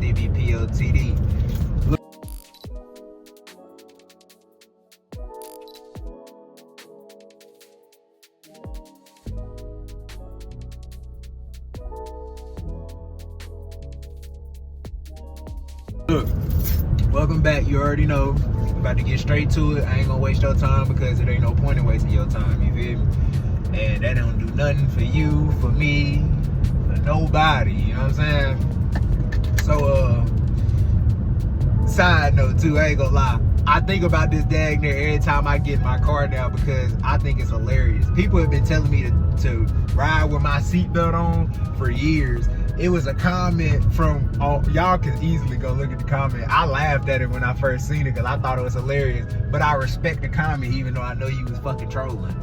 DBPOTD. Look, welcome back. You already know. I'm about to get straight to it. I ain't gonna waste your time because it ain't no point in wasting your time. You feel me? And that don't do nothing for you, for me, for nobody. You know what I'm saying? So, side note too, I ain't gonna lie. I think about this dag near every time I get in my car now because I think it's hilarious. People have been telling me to ride with my seatbelt on for years. It was a comment from, y'all can easily go look at the comment. I laughed at it when I first seen it because I thought it was hilarious. But I respect the comment even though I know you was fucking trolling.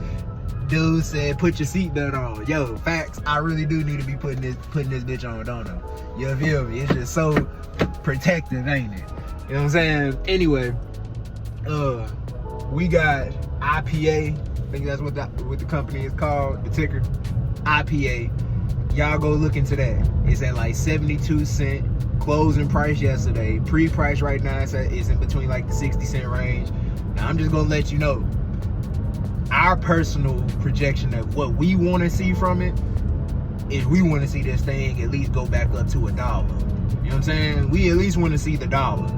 Dude said, put your seatbelt on. Yo, facts, I really do need to be putting this bitch on, don't I? You feel me? It's just so protective, ain't it? You know what I'm saying? Anyway, we got IPA. I think that's what the company is called, the ticker. IPA. Y'all go look into that. It's at like 72 cents. Closing price yesterday. Pre-price right now is in between like the 60-cent range. Now I'm just gonna let you know. Our personal projection of what we want to see from it is we want to see this thing at least go back up to $1. You know what I'm saying? We at least want to see the dollar.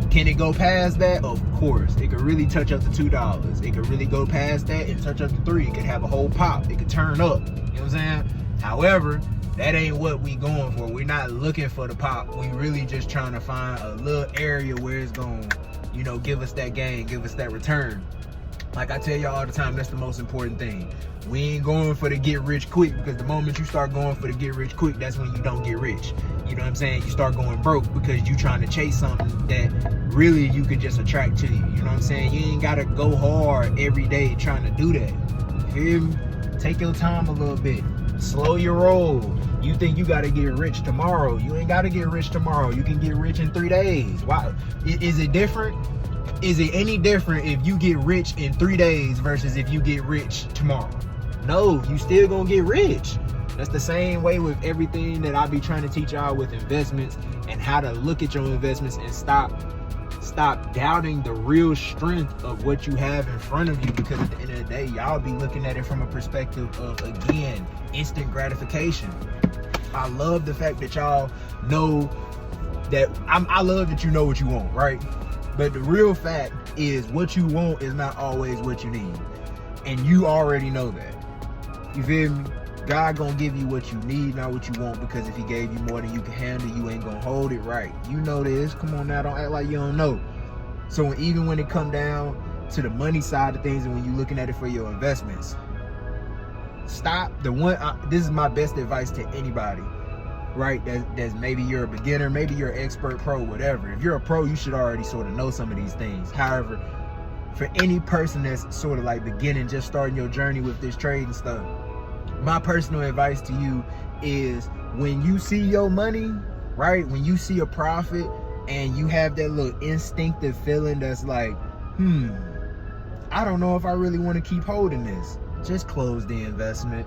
Can it go past that? Of course. It could really touch up to $2. It could really go past that and touch up to $3. It could have a whole pop. It could turn up. You know what I'm saying? However, that ain't what we going for. We're not looking for the pop. We really just trying to find a little area where it's going to, you know, give us that gain, give us that return. Like I tell y'all all the time, that's the most important thing. We ain't going for the get rich quick because the moment you start going for the get rich quick, that's when you don't get rich. You know what I'm saying? You start going broke because you trying to chase something that really you could just attract to you. You know what I'm saying? You ain't got to go hard every day trying to do that. You hear me? Take your time a little bit. Slow your roll. You think you got to get rich tomorrow. You ain't got to get rich tomorrow. You can get rich in 3 days. Why? Is it different? Is it any different if you get rich in 3 days versus if you get rich tomorrow? No, you still gonna get rich. That's the same way with everything that I be trying to teach y'all with investments and how to look at your investments and stop doubting the real strength of what you have in front of you, because at the end of the day, y'all be looking at it from a perspective of, again, instant gratification. I love the fact that y'all know that, I love that you know what you want, right? But the real fact is what you want is not always what you need. And you already know that. You feel me? God gonna give you what you need, not what you want, because if he gave you more than you can handle, you ain't gonna hold it right. You know this. Come on now, don't act like you don't know. So even when it come down to the money side of things and when you looking at it for your investments, stop. This is my best advice to anybody, right? That's maybe you're a beginner, maybe you're an expert, pro, whatever. If you're a pro, you should already sort of know some of these things. However, for any person that's sort of like beginning, just starting your journey with this trade and stuff, my personal advice to you is when you see your money, right? When you see a profit and you have that little instinctive feeling that's like, I don't know if I really want to keep holding this. Just close the investment.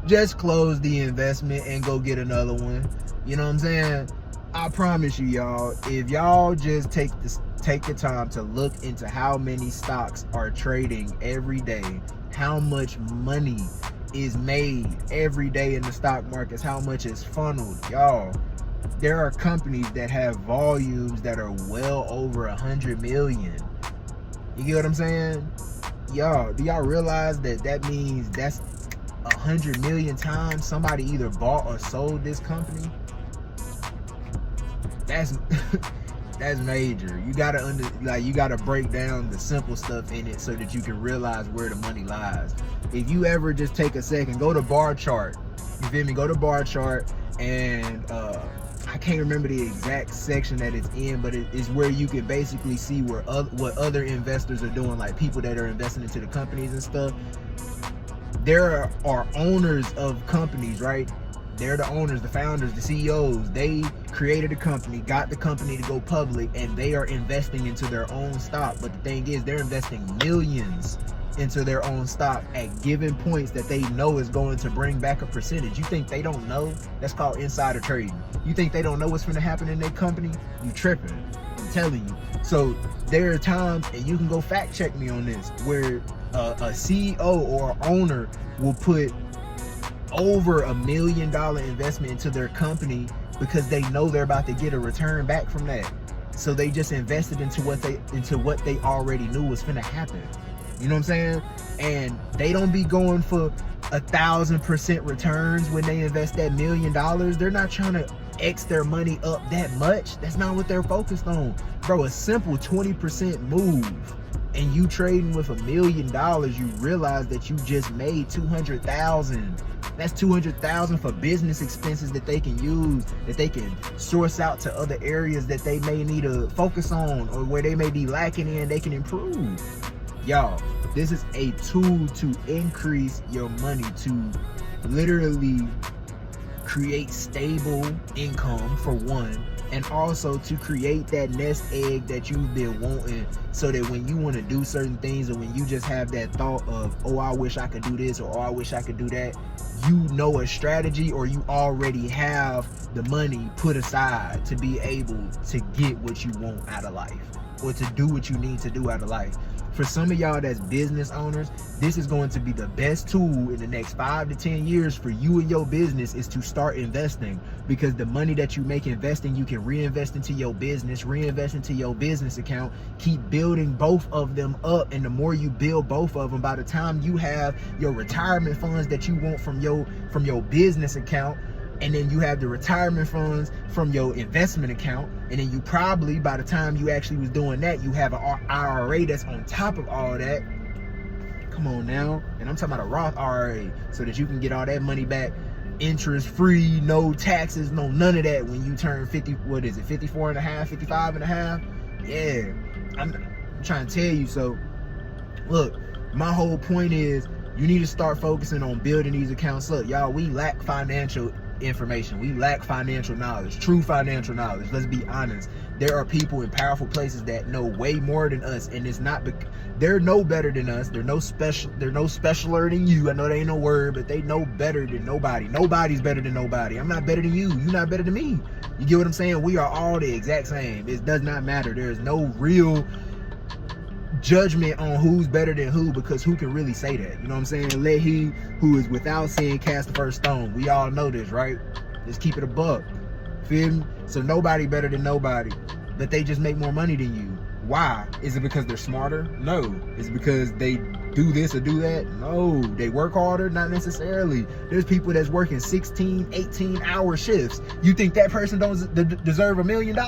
Just close the investment and go get another one. You know what I'm saying? I promise you, y'all, if y'all just take the time to look into how many stocks are trading every day, how much money is made every day in the stock markets, how much is funneled, y'all. There are companies that have volumes that are well over 100 million. You get what I'm saying? Y'all, do y'all realize that means that's 100 million times somebody either bought or sold this company? That's that's major. You gotta break down the simple stuff in it so that you can realize where the money lies. If you ever just take a second, go to bar chart. You feel me? Go to bar chart, and I can't remember the exact section that it's in, but it is where you can basically see what other investors are doing, like people that are investing into the companies and stuff. There are owners of companies, right? They're the owners, the founders, the CEOs. They created a company, got the company to go public, and they are investing into their own stock. But the thing is, they're investing millions into their own stock at given points that they know is going to bring back a percentage. You think they don't know? That's called insider trading. You think they don't know what's going to happen in their company? You tripping. I'm telling you. So there are times, and you can go fact check me on this, where a CEO or owner will put over $1 million investment into their company because they know they're about to get a return back from that. So they just invested into what they already knew was finna happen. You know what I'm saying? And they don't be going for 1,000% returns when they invest that $1 million. They're not trying to X their money up that much. That's not what they're focused on. Bro, a simple 20% move and you trading with $1 million, you realize that you just made $200,000. That's $200,000 for business expenses that they can use, that they can source out to other areas that they may need to focus on, or where they may be lacking in, they can improve. Y'all, this is a tool to increase your money, to literally create stable income for one, and also to create that nest egg that you've been wanting, so that when you want to do certain things, or when you just have that thought of, oh, I wish I could do this, or oh, I wish I could do that, you know a strategy, or you already have the money put aside to be able to get what you want out of life, or to do what you need to do out of life. For some of y'all that's business owners, this is going to be the best tool in the next 5 to 10 years for you and your business, is to start investing, because the money that you make investing, you can reinvest into your business, reinvest into your business account, keep building both of them up. And the more you build both of them, by the time you have your retirement funds that you want from your business account, and then you have the retirement funds from your investment account, and then you probably, by the time you actually was doing that, you have an IRA that's on top of all that. Come on now. And I'm talking about a Roth IRA, so that you can get all that money back interest free, no taxes, no none of that when you turn 50, what is it, 54 and a half, 55 and a half? Yeah, I'm trying to tell you. So look, my whole point is, you need to start focusing on building these accounts up. Y'all, we lack financial information. We lack financial knowledge, true financial knowledge. Let's be honest. There are people in powerful places that know way more than us, and it's not they're no better than us. They're no specialer than you. I know they ain't no word, but they know better than nobody. Nobody's better than nobody. I'm not better than you. You're not better than me. You get what I'm saying? We are all the exact same. It does not matter. There is no real judgment on who's better than who, because who can really say that? You know what I'm saying? Let he who is without sin cast the first stone. We all know this, right? Just keep it a buck. Feel me? So nobody better than nobody, but they just make more money than you. Why? Is it because they're smarter? No. Is it because they do this or do that? No. They work harder? Not necessarily. There's people that's working 16, 18-hour shifts. You think that person don't deserve $1 million?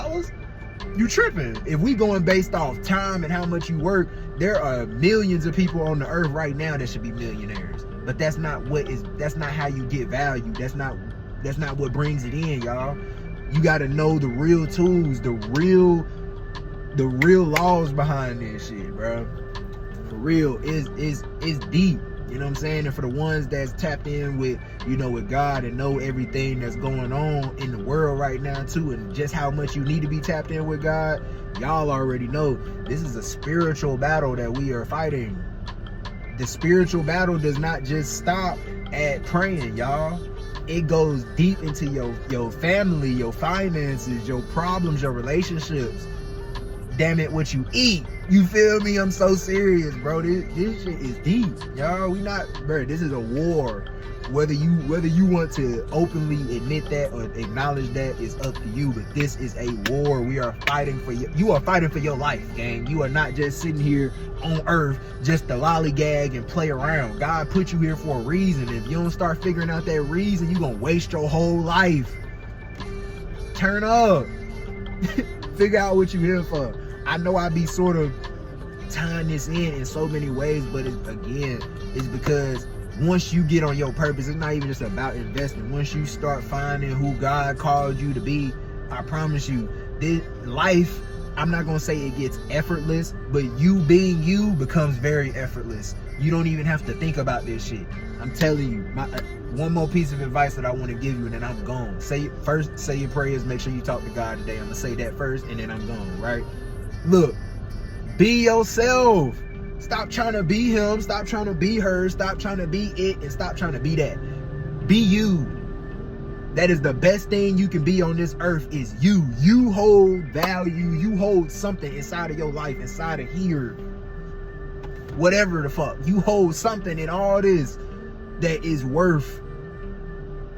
You tripping. If we going based off time and how much you work, there are millions of people on the earth right now that should be millionaires. But that's not how you get value. That's not what brings it in, y'all. You got to know the real tools, the real laws behind this shit, bro. For real, it's deep. You know what I'm saying? And for the ones that's tapped in with, with God, and know everything that's going on in the world right now too, and just how much you need to be tapped in with God, y'all already know this is a spiritual battle that we are fighting. The spiritual battle does not just stop at praying, y'all. It goes deep into your family, your finances, your problems, your relationships. Damn it, what you eat. You feel me? I'm so serious, bro. This shit is deep, y'all. This is a war. Whether you want to openly admit that or acknowledge that is up to you, but this is a war. We are fighting for you are fighting for your life, gang. You are not just sitting here on earth just to lollygag and play around. God put you here for a reason. If you don't start figuring out that reason, you're gonna waste your whole life. Turn up. Figure out what you're here for. I know I be sort of tying this in so many ways, but it's because once you get on your purpose, it's not even just about investing. Once you start finding who God called you to be, I promise you, this life, I'm not gonna say it gets effortless, but you being you becomes very effortless. You don't even have to think about this shit. I'm telling you. One more piece of advice that I want to give you, and then I'm gone. Say your prayers. Make sure you talk to God today. I'm gonna say that first, and then I'm gone. Right? Look, be yourself. Stop trying to be him. Stop trying to be her. Stop trying to be it, and stop trying to be that. Be you. That is the best thing you can be on this earth, is you. You hold value. You hold something inside of your life, inside of here. Whatever the fuck. You hold something in all this that is worth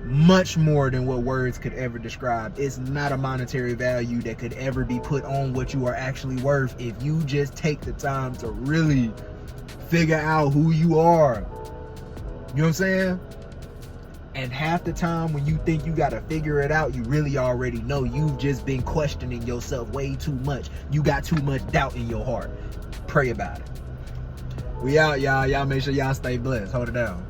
much more than what words could ever describe. It's not a monetary value that could ever be put on what you are actually worth if you just take the time to really figure out who you are. You know what I'm saying? And half the time when you think you gotta figure it out, you really already know. You've just been questioning yourself way too much. You got too much doubt in your heart. Pray about it. We out, y'all. Y'all make sure y'all stay blessed. Hold it down.